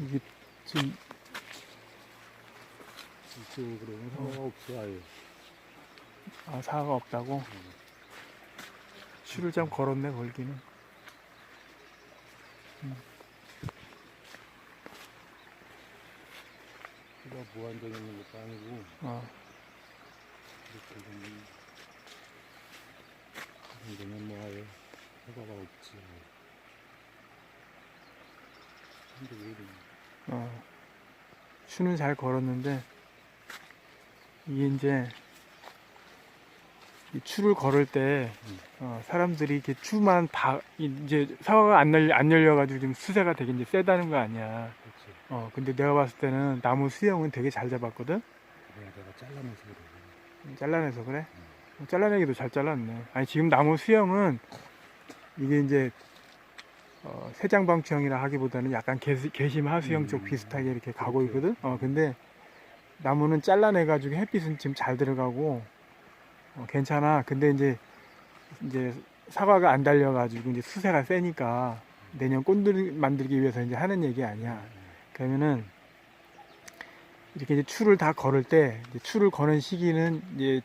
이게 지금 이쪽으로는 사과가 없어 아예. 사과가 없다고? 추를 좀 걸었네 걸기는. 그가 무한정 있는 것도 아니고 이렇게 되면 뭐 아예 사과가 없지. 근데 왜 이러냐. 추는 잘 걸었는데 이게 이제 이 추를 걸을 때 사람들이 이렇게 추만 다 이제 사과가 안 열려가지고 지금 수세가 되게 이제 세다는 거 아니야. 그렇지. 근데 내가 봤을 때는 나무 수영은 되게 잘 잡았거든. 내가 잘라내서 그래. 잘라내서 그래? 잘라내기도 잘 잘랐네. 아니 지금 나무 수영은 이게 이제 세장방추형이라 하기보다는 약간 개심 하수형 쪽 비슷하게 이렇게 가고 있거든. 근데 나무는 잘라내가지고 햇빛은 지금 잘 들어가고 괜찮아. 근데 이제 사과가 안 달려가지고 이제 수세가 세니까 내년 꽃들 만들기 위해서 이제 하는 얘기 아니야. 그러면은 이렇게 이제 추를 다 걸을 때 이제 추를 거는 시기는 이제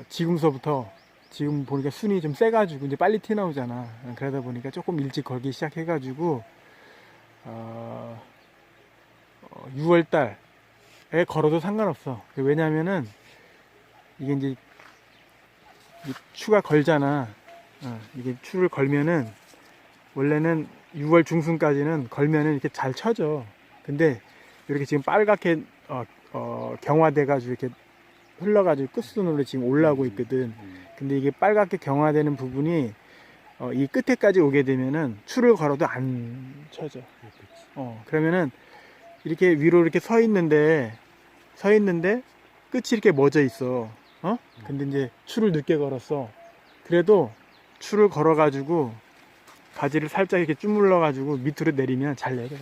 지금서부터 지금 보니까 순이 좀 세가지고 이제 빨리 티 나오잖아. 그러다 보니까 조금 일찍 걸기 시작해가지고 6월달에 걸어도 상관없어. 왜냐면은 이게 이제 이 추가 걸잖아. 이게 추를 걸면은 원래는 6월 중순까지는 걸면은 이렇게 잘 쳐져. 근데 이렇게 지금 빨갛게 경화돼가지고 이렇게 흘러가지고 끝순으로 지금 올라오고 있거든. 근데 이게 빨갛게 경화되는 부분이 이 끝에까지 오게 되면은 추를 걸어도 안 쳐져. 그러면은 이렇게 위로 이렇게 서 있는데 끝이 이렇게 멎어 있어. 근데 이제 추를 늦게 걸었어. 그래도 추를 걸어가지고 가지를 살짝 이렇게 주물러가지고 밑으로 내리면 잘 내려요.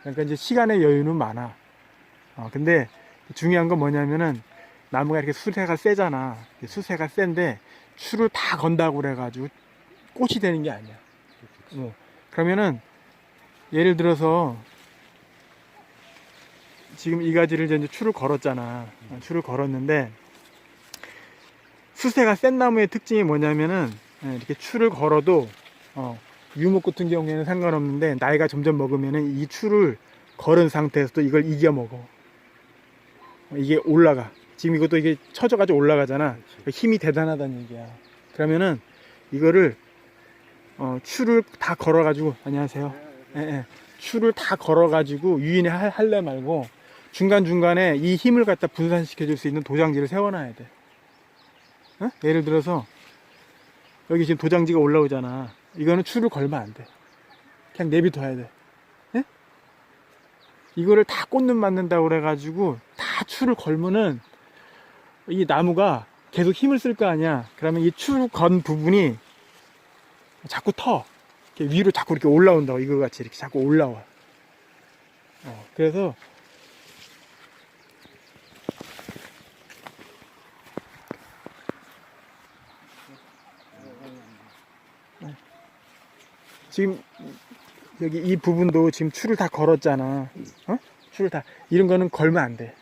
그러니까 이제 시간의 여유는 많아. 근데 중요한 건 뭐냐면은 나무가 이렇게 수세가 세잖아. 수세가 센데 추를 다 건다고 그래가지고 꽃이 되는 게 아니야. 그러면은 예를 들어서 지금 이 가지를 이제 추를 걸었잖아. 추를 걸었는데 수세가 센 나무의 특징이 뭐냐면은 이렇게 추를 걸어도 유목 같은 경우에는 상관없는데 나이가 점점 먹으면은 이 추를 걸은 상태에서도 이걸 이겨 먹어. 이게 올라가. 지금 이것도 이게 쳐져가지고 올라가잖아. 힘이 대단하다는 얘기야. 그러면은 이거를 추를 다 걸어가지고 안녕하세요. 추를 다 걸어가지고 유인을 할래 말고 중간중간에 이 힘을 갖다 분산시켜 줄 수 있는 도장지를 세워놔야 돼. 예를 들어서 여기 지금 도장지가 올라오잖아. 이거는 추를 걸면 안 돼. 그냥 내비둬야 돼. 이거를 다 꽃눈 맞는다고 그래가지고 다 추를 걸면은 이 나무가 계속 힘을 쓸 거 아니야. 그러면 이 추를 건 부분이 자꾸 터. 이렇게 위로 자꾸 이렇게 올라온다고. 이거 같이 이렇게 자꾸 올라와. 그래서 지금 여기 이 부분도 지금 추를 다 걸었잖아. 추를 다 이런 거는 걸면 안 돼.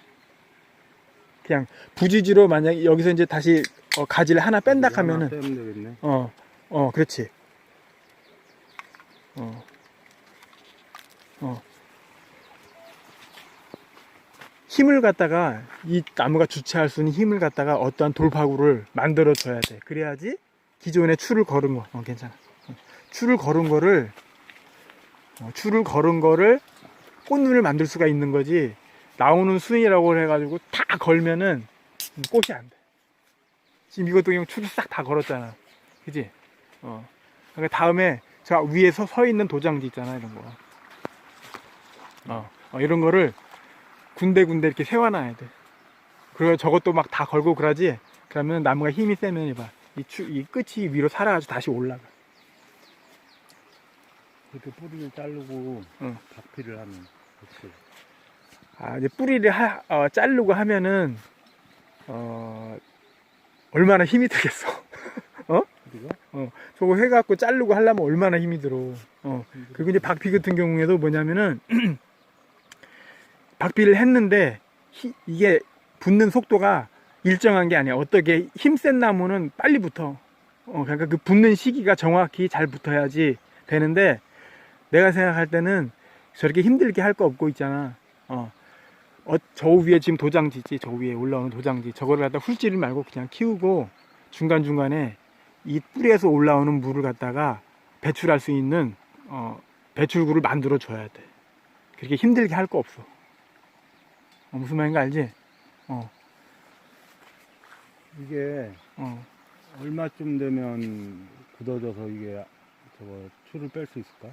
그냥 부지지로 만약 여기서 이제 다시 가지를 하나 뺀다 하면은 되겠네. 그렇지. 힘을 갖다가 이 나무가 주체할 수 있는 힘을 갖다가 어떠한 돌파구를 만들어 줘야 돼. 그래야지 기존에 추를 걸은 거 괜찮아. 추를 걸은 거를 꽃눈을 만들 수가 있는 거지. 나오는 순이라고 해가지고 다 걸면은 꽃이 안 돼. 지금 이것도 그냥 추를 싹 다 걸었잖아. 그지? 그러니까 다음에 저 위에 서 있는 도장지 있잖아. 이런 거. 이런 거를 군데군데 이렇게 세워놔야 돼. 그리고 저것도 막 다 걸고 그러지? 그러면 나무가 힘이 세면 이봐. 이 끝이 위로 살아가지고 다시 올라가. 그렇게 뿌리를 자르고 박피를 하면 그렇지. 이제 뿌리를 자르고 하면은 얼마나 힘이 들겠어. 우리가? 그거 해갖고 자르고 하려면 얼마나 힘이 들어. 그리고 이제 박피 같은 경우에도 뭐냐면은, 박피를 했는데, 이게 붙는 속도가 일정한 게 아니야. 어떻게 힘센 나무는 빨리 붙어. 그러니까 그 붙는 시기가 정확히 잘 붙어야지 되는데, 내가 생각할 때는 저렇게 힘들게 할 거 없고 있잖아. 저 위에 지금 도장지지, 저 위에 올라오는 도장지. 저거를 갖다 훑지를 말고 그냥 키우고, 중간중간에 이 뿌리에서 올라오는 물을 갖다가 배출할 수 있는 배출구를 만들어 줘야 돼. 그렇게 힘들게 할 거 없어. 무슨 말인가 알지? 이게 얼마쯤 되면 굳어져서 이게 저거 추를 뺄 수 있을까?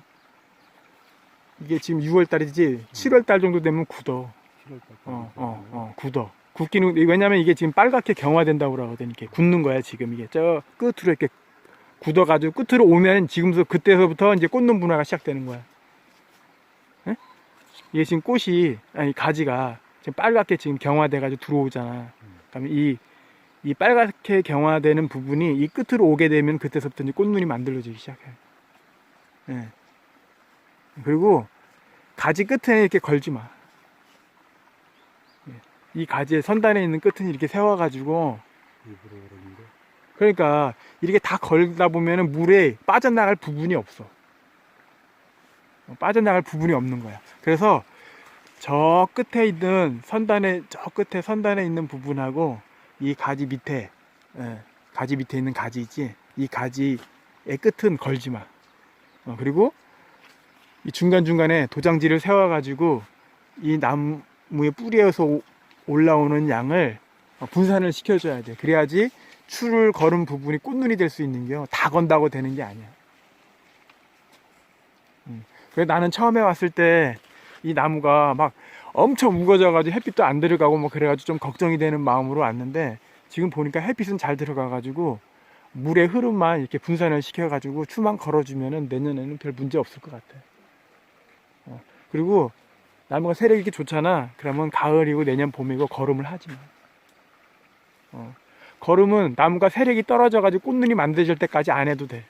이게 지금 6월달이지 7월달 정도 되면 굳어. 7월달. 굳어. 굳기는, 왜냐면 이게 지금 빨갛게 경화된다고 그러거든. 이렇게 굳는 거야, 지금. 이게 저 끝으로 이렇게 굳어가지고 끝으로 오면 지금부터 그때서부터 이제 꽂는 분화가 시작되는 거야. 에? 이게 지금 꽃이, 아니, 가지가 지금 빨갛게 지금 경화돼가지고 들어오잖아. 그러면 이 빨갛게 경화되는 부분이 이 끝으로 오게 되면 그때서부터 이제 꽃눈이 만들어지기 시작해. 예. 그리고 가지 끝에 이렇게 걸지 마. 이 가지의 선단에 있는 끝은 이렇게 세워가지고, 일부러 그러는데. 그러니까 이렇게 다 걸다 보면은 물에 빠져나갈 부분이 없어. 빠져나갈 부분이 없는 거야. 그래서 저 끝에 있는 저 끝에 선단에 있는 부분하고 이 가지 밑에, 가지 밑에 있는 가지 있지? 이 가지의 끝은 걸지 마. 그리고 이 중간중간에 도장지를 세워가지고 이 나무의 뿌리에서 올라오는 양을 분산을 시켜줘야 돼. 그래야지 추를 걸은 부분이 꽃눈이 될 수 있는 게요. 다 건다고 되는 게 아니야. 그래, 나는 처음에 왔을 때 이 나무가 막 엄청 우거져가지고 햇빛도 안 들어가고 뭐 그래가지고 좀 걱정이 되는 마음으로 왔는데, 지금 보니까 햇빛은 잘 들어가가지고 물의 흐름만 이렇게 분산을 시켜가지고 추만 걸어주면은 내년에는 별 문제 없을 것 같아. 그리고 나무가 세력이 이렇게 좋잖아. 그러면 가을이고 내년 봄이고 거름을 하지 마. 거름은 나무가 세력이 떨어져가지고 꽃눈이 만들어질 때까지 안 해도 돼.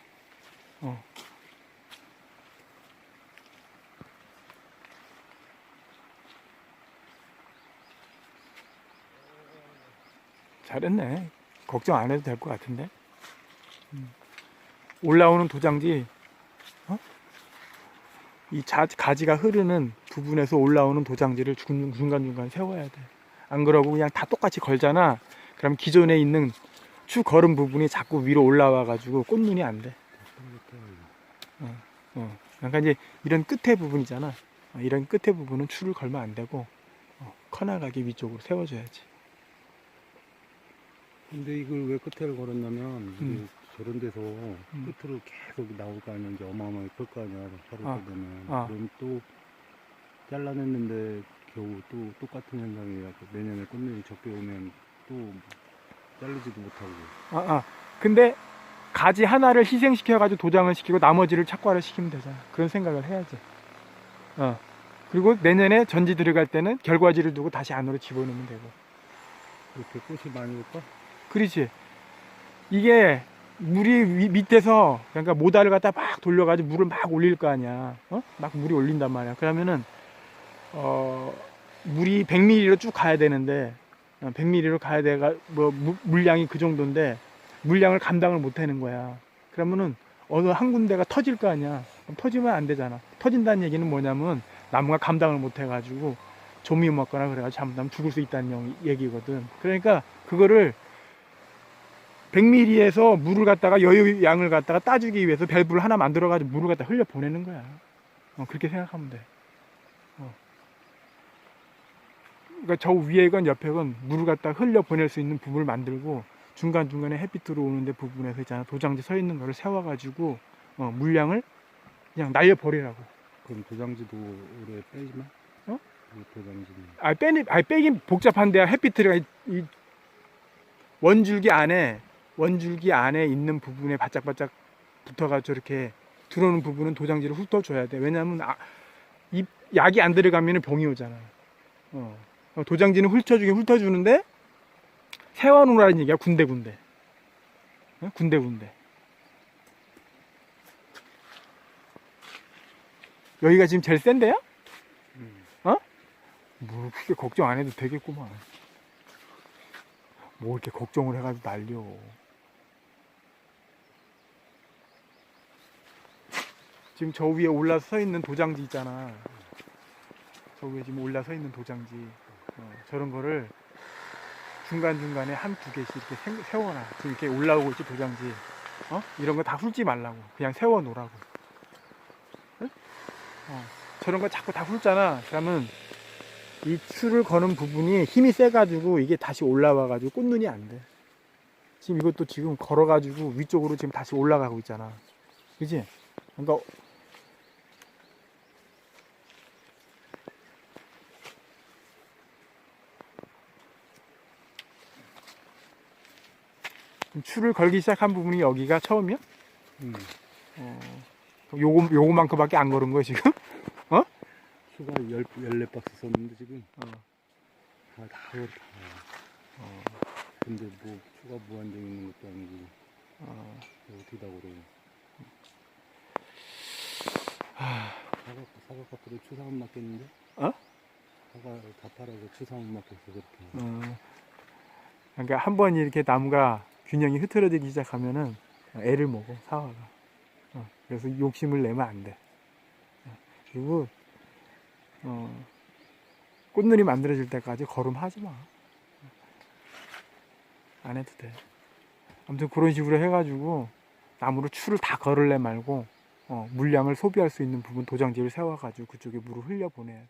잘했네. 걱정 안 해도 될 것 같은데. 올라오는 도장지, 이 가지가 흐르는 부분에서 올라오는 도장지를 중간중간 세워야 돼. 안 그러고 그냥 다 똑같이 걸잖아. 그럼 기존에 있는 추 걸은 부분이 자꾸 위로 올라와 가지고 꽃눈이 안 돼. 그러니까 이제 이런 끝에 부분이잖아. 이런 끝에 부분은 추를 걸면 안 되고 커나가게 위쪽으로 세워줘야지. 근데 이걸 왜 끝에를 걸었냐면 이게 저런 데서 끝으로 계속 나올 거 아니야. 이제 어마어마하게 클 거 아니야. 8월 되면. 그럼 또 잘라냈는데 겨우 또 똑같은 현상이 내년에 꽃눈이 적게 오면 또 자르지도 못하고. 근데 가지 하나를 희생시켜가지고 도장을 시키고 나머지를 착과를 시키면 되잖아. 그런 생각을 해야지. 그리고 내년에 전지 들어갈 때는 결과지를 두고 다시 안으로 집어넣으면 되고. 이렇게 꽃이 많이 올까? 그렇지. 이게 물이 밑에서, 그러니까 모다를 갖다 막 돌려가지고 물을 막 올릴 거 아니야. 막 물이 올린단 말이야. 그러면은 물이 100ml로 쭉 가야 되는데 100ml로 가야 돼가 뭐 물량이 그 정도인데 물량을 감당을 못 하는 거야. 그러면은 어느 한 군데가 터질 거 아니야. 그럼 터지면 안 되잖아. 터진다는 얘기는 뭐냐면 나무가 감당을 못 해가지고 좀이 먹거나 그래가지고 잘못하면 죽을 수 있다는 얘기거든. 그러니까 그거를 100ml에서 물을 갖다가 여유 양을 갖다가 따주기 위해서 밸브를 하나 만들어가지고 물을 갖다 흘려 보내는 거야. 그렇게 생각하면 돼. 그러니까 저 위에 건 옆에 건 물을 갖다 흘려 보낼 수 있는 부분을 만들고 중간중간에 햇빛 들어오는데 부분에서 있잖아. 도장지 서 있는 거를 세워가지고 물량을 그냥 날려버리라고. 그럼 도장지도 오래 빼지 마? 도장지는. 빼긴 복잡한데 햇빛 들어가 이 원줄기 안에 있는 부분에 바짝바짝 붙어가 저렇게 들어오는 부분은 도장지를 훑어줘야 돼. 왜냐하면 이 약이 안 들어가면 병이 오잖아. 도장지는 훑어주는데 세워놓으라는 얘기야. 군데군데. 군데군데. 여기가 지금 제일 센데요? 음. 뭐 그렇게 걱정 안 해도 되겠구만. 뭐 이렇게 걱정을 해가지고 난려. 지금 저 위에 올라서 서 있는 도장지 있잖아. 저 위에 지금 올라서 있는 도장지. 저런 거를 중간중간에 한 두 개씩 이렇게 세워놔. 지금 이렇게 올라오고 있지, 도장지. 이런 거 다 훑지 말라고. 그냥 세워놓으라고. 응? 저런 거 자꾸 다 훑잖아. 그러면 이 추를 거는 부분이 힘이 세가지고 이게 다시 올라와가지고 꽃눈이 안 돼. 지금 이것도 지금 걸어가지고 위쪽으로 지금 다시 올라가고 있잖아. 그지? 그러니까 추를 걸기 시작한 부분이 여기가 처음이야? 요거만큼밖에 안 걸은 거야 지금? 수가 14박스 썼는데 지금 다 그렇다. 근데 뭐 추가 무한정 있는 것도 아니고 어떻게 다 그러고. 사과 값으로 추상은 맞겠는데? 사과 다 팔아서 추상은 맞겠어 그렇게. 그러니까 한 번 이렇게 나무가 균형이 흐트러지기 시작하면은 애를 먹어 사과가. 그래서 욕심을 내면 안 돼. 그리고 꽃눈이 만들어질 때까지 걸음하지 마. 안 해도 돼. 아무튼 그런 식으로 해가지고 나무로 추를 다 걸을래 말고 물량을 소비할 수 있는 부분 도장지를 세워가지고 그쪽에 물을 흘려 보내야 돼.